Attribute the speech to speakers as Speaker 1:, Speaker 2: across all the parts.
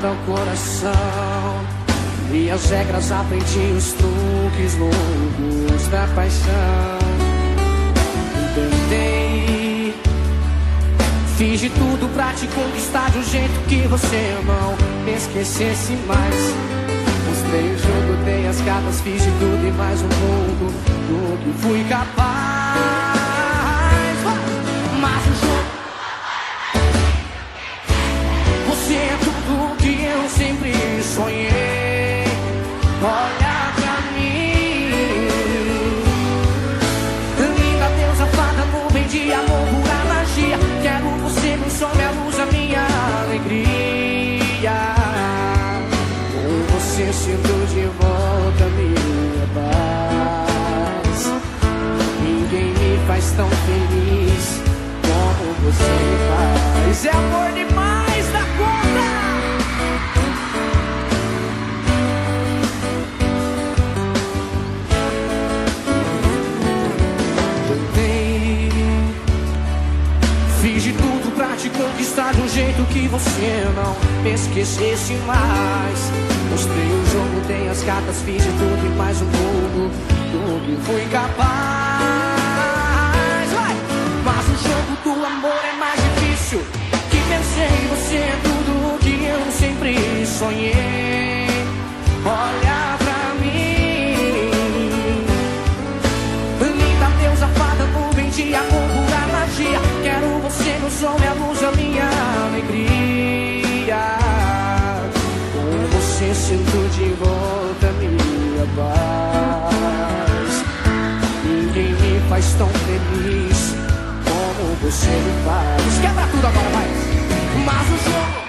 Speaker 1: amado ao coração. E as regras aprendi, os truques loucos da paixão. Tentei, fiz de tudo pra te conquistar de um jeito que você não me esquecesse mais. Mostrei o jogo, dei as cartas, fiz de tudo e mais um pouco do que fui capaz. Mas o jogo, você é tudo que eu sempre sonhei. Olha pra mim, linda deusa, fada, nuvem de amor, pura magia. Quero você no sol, minha luz, a minha alegria. Com você sinto de volta minha paz. Ninguém me faz tão feliz como você me faz. É amor demais da conta. Fiz de tudo pra te conquistar de um jeito que você não me esquecesse mais. Mostrei o jogo, dei as cartas, fiz de tudo e mais um pouco do que fui capaz. Vai! Mas o jogo do amor é mais difícil que pensei. Você é tudo o que eu sempre sonhei. Olha pra mim, linda deusa, fada, nuvem de amor, pura magia. Quero você no sol, minha luz, a minha alegria. Com você sinto de volta minha paz. Ninguém me faz tão feliz como você me faz. Quebra tudo agora, vai! Mas o jogo,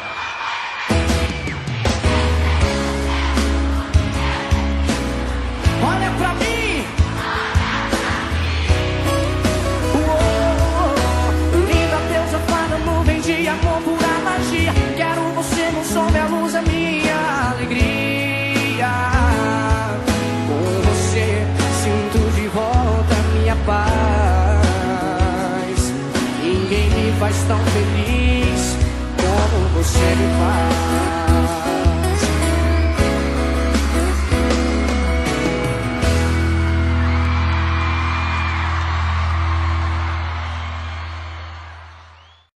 Speaker 1: olha pra mim. Linda deusa, fada, nuvem de amor, pura magia. Quero você no sol, minha luz, a minha alegria. Com você sinto de volta minha paz. Ninguém me faz tão feliz como você me faz.